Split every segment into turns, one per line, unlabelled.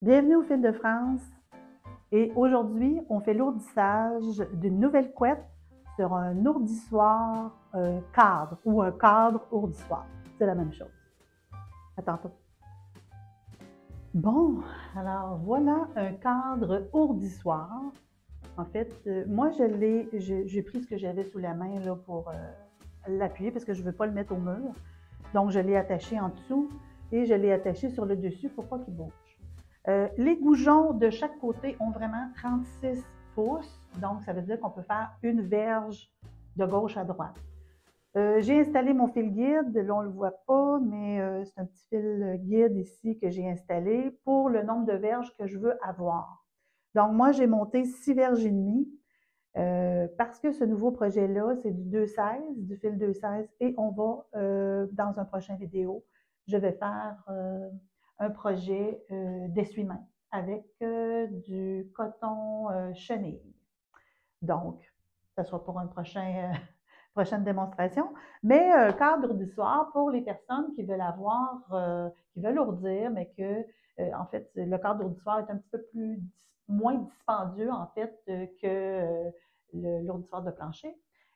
Bienvenue au Fil de France et aujourd'hui, on fait l'ourdissage d'une nouvelle couette sur un ourdissoir cadre ou un cadre ourdissoir. C'est la même chose. À tantôt. Bon, alors voilà un cadre ourdissoir. En fait, moi, j'ai pris ce que j'avais sous la main là, pour l'appuyer parce que je ne veux pas le mettre au mur. Donc, je l'ai attaché en dessous et je l'ai attaché sur le dessus pour pas qu'il bouge. Les goujons de chaque côté ont vraiment 36 pouces, donc ça veut dire qu'on peut faire une verge de gauche à droite. J'ai installé mon fil guide, là on ne le voit pas, mais c'est un petit fil guide ici que j'ai installé pour le nombre de verges que je veux avoir. Donc moi j'ai monté 6 verges et demie parce que ce nouveau projet-là, c'est du 2,16, du fil 2,16 et on va, dans un prochain vidéo, je vais faire un projet d'essuie-main avec du coton chenille. Donc, ça sera pour une prochaine démonstration. Mais cadre du soir pour les personnes qui veulent avoir, qui veulent ourdir, mais que, en fait, le cadre du soir est un petit peu moins dispendieux, en fait, que l'ourdissoir de plancher.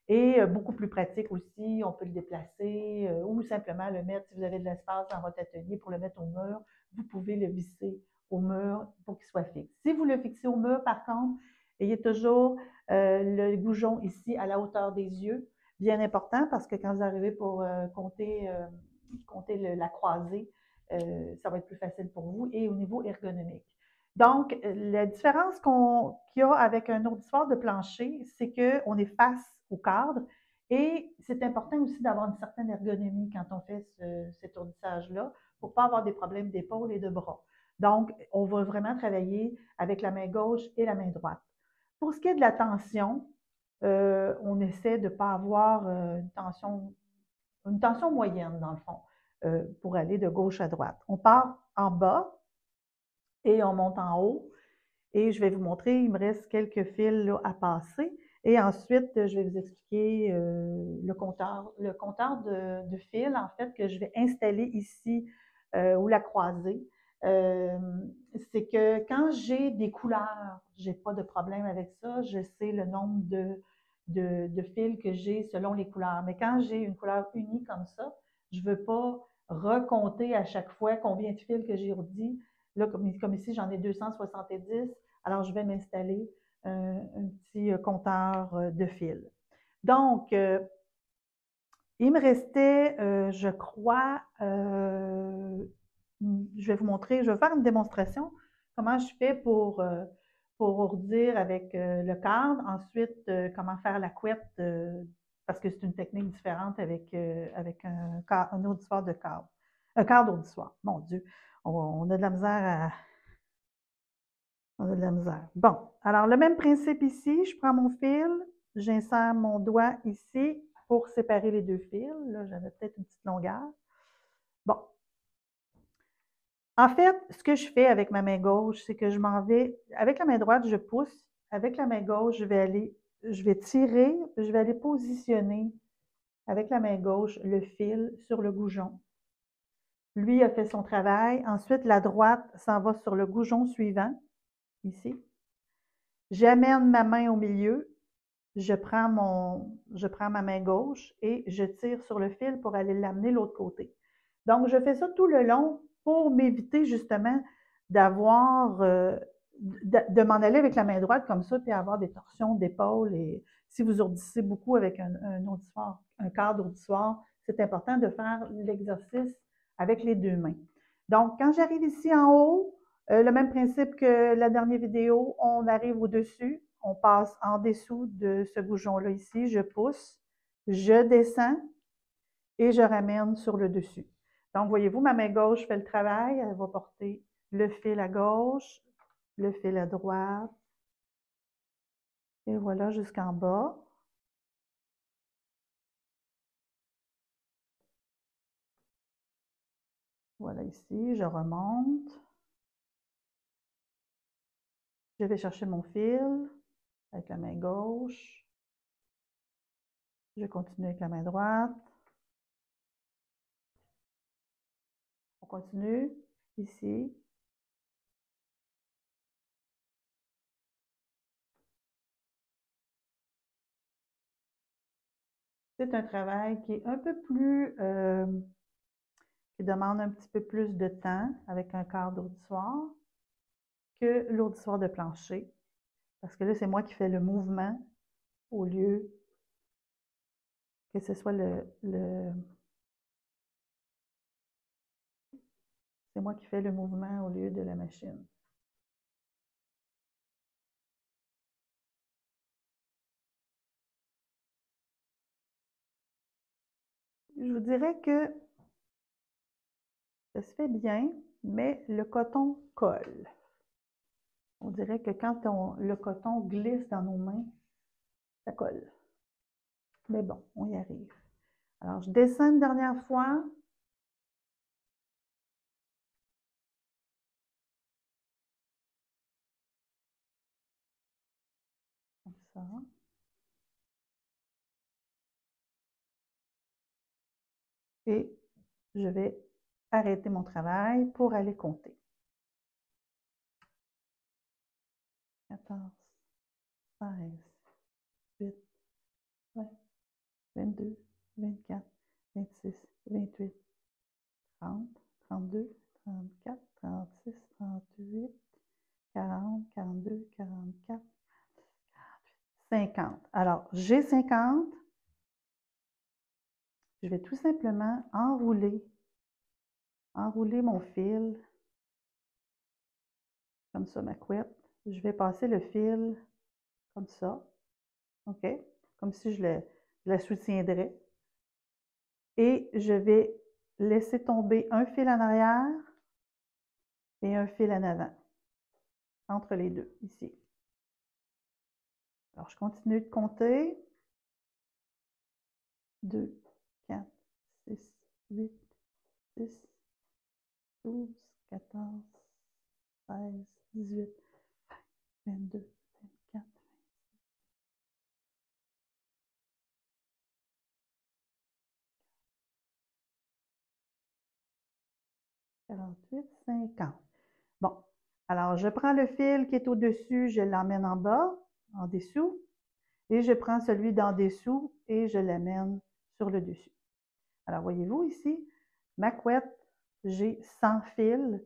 Et beaucoup plus pratique aussi, on peut le déplacer ou simplement le mettre, si vous avez de l'espace dans votre atelier pour le mettre au mur, vous pouvez le visser au mur pour qu'il soit fixe. Si vous le fixez au mur, par contre, ayez toujours le goujon ici à la hauteur des yeux, bien important parce que quand vous arrivez pour compter la croisée, ça va être plus facile pour vous et au niveau ergonomique. Donc, la différence qu'il y a avec un ourdissoir de plancher, c'est qu'on est face au cadre et c'est important aussi d'avoir une certaine ergonomie quand on fait cet ourdissage-là pour ne pas avoir des problèmes d'épaule et de bras. Donc, on va vraiment travailler avec la main gauche et la main droite. Pour ce qui est de la tension, on essaie de ne pas avoir une tension moyenne, dans le fond, pour aller de gauche à droite. On part en bas et on monte en haut. Et je vais vous montrer, il me reste quelques fils là, à passer. Et ensuite, je vais vous expliquer le compteur de fils, en fait, que je vais installer ici ou la croisée. Euh, c'est que quand j'ai des couleurs, je n'ai pas de problème avec ça. Je sais le nombre de fils que j'ai selon les couleurs. Mais quand j'ai une couleur unie comme ça, je ne veux pas recompter à chaque fois combien de fils que j'ai redit. Là, comme ici, j'en ai 270. Alors, je vais m'installer un petit compteur de fils. Donc, il me restait, je crois, je vais vous montrer, je vais faire une démonstration comment je fais pour ourdir avec le cadre. Ensuite, comment faire la couette, parce que c'est une technique différente avec un ourdissoir de cadre. Un cadre ourdissoir, mon Dieu. On a de la misère à, on a de la misère. Bon, alors le même principe ici, je prends mon fil, j'insère mon doigt ici pour séparer les deux fils. Là, j'avais peut-être une petite longueur. Bon. En fait, ce que je fais avec ma main gauche, c'est que je m'en vais, avec la main droite, je pousse. Avec la main gauche, je vais tirer, je vais aller positionner avec la main gauche le fil sur le goujon. Lui a fait son travail. Ensuite, la droite s'en va sur le goujon suivant, ici. J'amène ma main au milieu, je prends ma main gauche et je tire sur le fil pour aller l'amener de l'autre côté. Donc, je fais ça tout le long pour m'éviter justement d'avoir, de m'en aller avec la main droite comme ça, puis avoir des torsions d'épaule. Et si vous ourdissez beaucoup avec un ourdissoir, un cadre ourdissoir, c'est important de faire l'exercice avec les deux mains. Donc, quand j'arrive ici en haut, le même principe que la dernière vidéo, on arrive au-dessus, on passe en dessous de ce goujon-là ici, je pousse, je descends et je ramène sur le dessus. Donc, voyez-vous, ma main gauche fait le travail, elle va porter le fil à gauche, le fil à droite, et voilà jusqu'en bas. Voilà ici, je remonte. Je vais chercher mon fil avec la main gauche. Je continue avec la main droite. On continue ici. c'est un travail qui est un peu plus, qui demande un petit peu plus de temps avec un quart d'ourdissoir que l'ourdissoir de plancher. Parce que là, c'est moi qui fais le mouvement au lieu que ce soit c'est moi qui fais le mouvement au lieu de la machine. Je vous dirais que ça se fait bien, mais le coton colle. On dirait que quand le coton glisse dans nos mains, ça colle. Mais bon, on y arrive. Alors, je descends une dernière fois. Comme ça. Et je vais arrêter mon travail pour aller compter. 14, 16, 18, 20, 22, 24, 26, 28, 30, 32, 34, 36, 38, 40, 42, 44, 50. Alors, j'ai 50. Je vais tout simplement enrouler mon fil, comme ça, ma couette. Je vais passer le fil comme ça, OK? Comme si je la soutiendrais. Et je vais laisser tomber un fil en arrière et un fil en avant, entre les deux, ici. Alors, je continue de compter. 2, 4, 6, 8, 10, 12, 14, 16, 18, 22, 24, 48, 50. Bon, alors je prends le fil qui est au-dessus, je l'emmène en bas, en dessous, et je prends celui d'en dessous et je l'amène sur le dessus. Alors, voyez-vous ici, ma couette, j'ai 100 fils,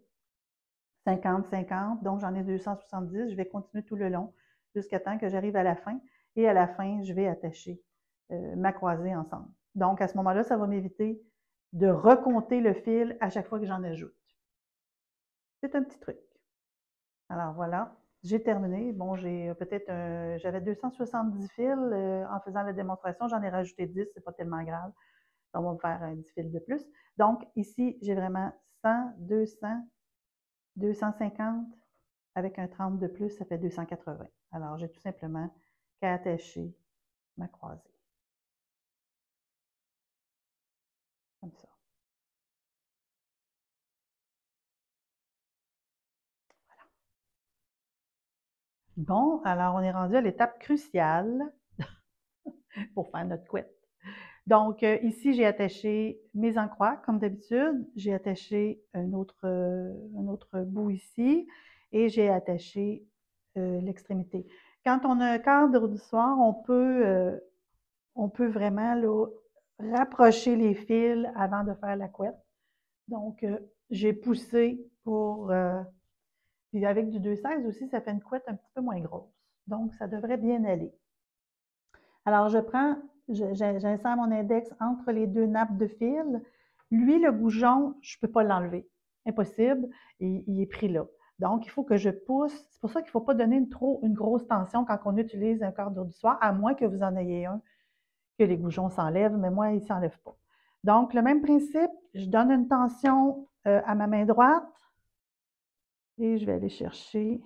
50, 50, donc j'en ai 270. Je vais continuer tout le long jusqu'à temps que j'arrive à la fin. Et à la fin, je vais attacher ma croisée ensemble. Donc, à ce moment-là, ça va m'éviter de recompter le fil à chaque fois que j'en ajoute. C'est un petit truc. Alors voilà, j'ai terminé. Bon, j'ai peut-être, j'avais 270 fils en faisant la démonstration. J'en ai rajouté 10, c'est pas tellement grave. On va me faire 10 fils de plus. Donc, ici, j'ai vraiment 100, 200, 250. Avec un 30 de plus, ça fait 280. Alors, j'ai tout simplement qu'à attacher ma croisée. Comme ça. Voilà. Bon, alors on est rendu à l'étape cruciale pour faire notre couette. Donc, ici, j'ai attaché mes encroix, comme d'habitude. J'ai attaché un autre bout ici et j'ai attaché l'extrémité. Quand on a un cadre du soir, on peut vraiment là, rapprocher les fils avant de faire la couette. Donc, j'ai poussé pour... puis avec du 2,16 aussi, ça fait une couette un petit peu moins grosse. Donc, ça devrait bien aller. Alors, j'insère mon index entre les deux nappes de fil. Lui, le goujon, je ne peux pas l'enlever. Impossible, il est pris là. Donc, il faut que je pousse. C'est pour ça qu'il ne faut pas donner une grosse tension quand on utilise un cordon du soir, à moins que vous en ayez un, que les goujons s'enlèvent, mais moi, ils ne s'enlèvent pas. Donc, le même principe, je donne une tension à ma main droite et je vais aller chercher,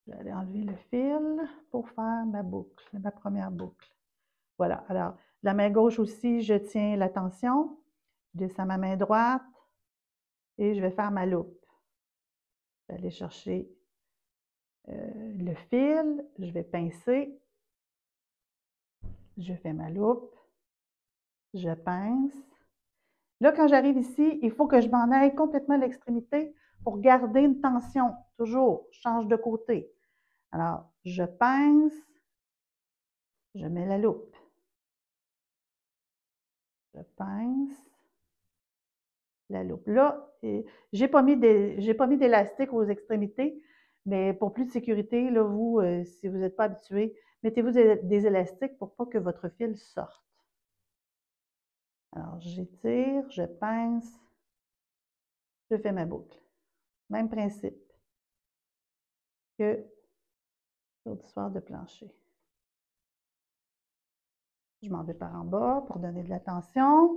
je vais aller enlever le fil pour faire ma boucle, ma première boucle. Voilà. Alors, la main gauche aussi, je tiens la tension, je descends ma main droite et je vais faire ma loupe. Je vais aller chercher le fil, je vais pincer, je fais ma loupe, je pince. Là, quand j'arrive ici, il faut que je m'en aille complètement à l'extrémité pour garder une tension. Toujours, je change de côté. Alors, je pince, je mets la loupe. Je pince la loupe. Là, j'ai pas mis d'élastique aux extrémités, mais pour plus de sécurité, là, vous, si vous n'êtes pas habitué, mettez-vous des élastiques pour pas que votre fil sorte. Alors, j'étire, je pince, je fais ma boucle. Même principe que l'ourdissoir de plancher. Je m'en vais par en bas pour donner de la tension.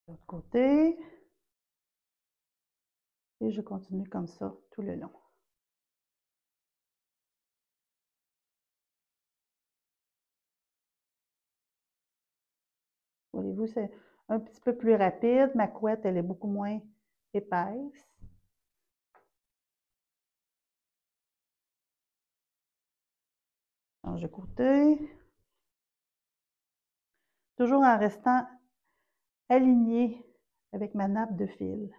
De l'autre côté. Et je continue comme ça tout le long. Voyez-vous, c'est un petit peu plus rapide. Ma couette, elle est beaucoup moins épaisse. Change de côté. Toujours en restant aligné avec ma nappe de fil.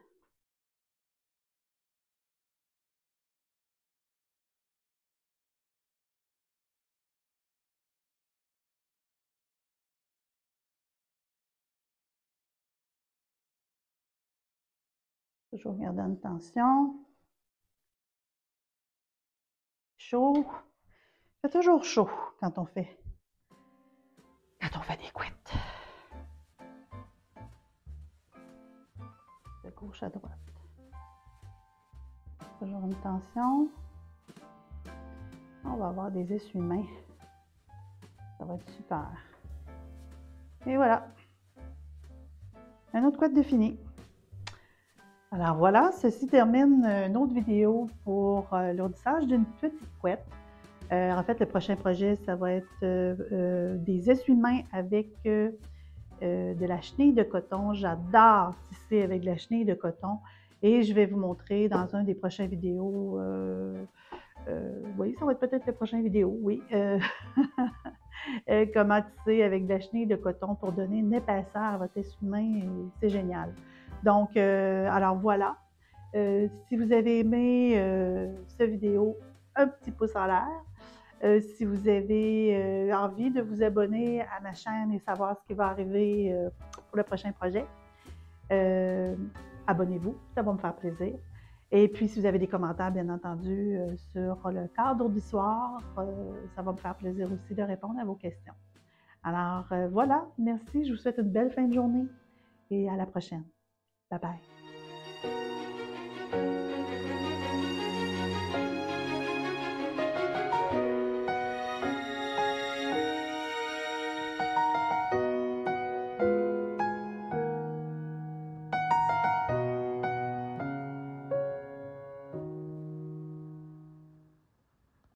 Toujours garder une tension. Chaud. C'est toujours chaud quand on fait des couettes. De gauche à droite. Toujours une tension. On va avoir des essuie-mains. Ça va être super. Et voilà. Un autre couette de fini. Alors voilà, ceci termine une autre vidéo pour l'ourdissage d'une petite couette. En fait, le prochain projet, ça va être des essuie-mains avec de la chenille de coton. J'adore tisser avec de la chenille de coton et je vais vous montrer dans un des prochains vidéos. Oui, ça va être peut-être la prochaine vidéo, oui. Comment tisser avec de la chenille de coton pour donner une épaisseur à votre essuie-main, c'est génial. Donc, alors voilà. Si vous avez aimé cette vidéo, un petit pouce en l'air. Si vous avez envie de vous abonner à ma chaîne et savoir ce qui va arriver pour le prochain projet, abonnez-vous, ça va me faire plaisir. Et puis, si vous avez des commentaires, bien entendu, sur le cadre d'histoire, ça va me faire plaisir aussi de répondre à vos questions. Alors, voilà, merci, je vous souhaite une belle fin de journée et à la prochaine. Bye bye.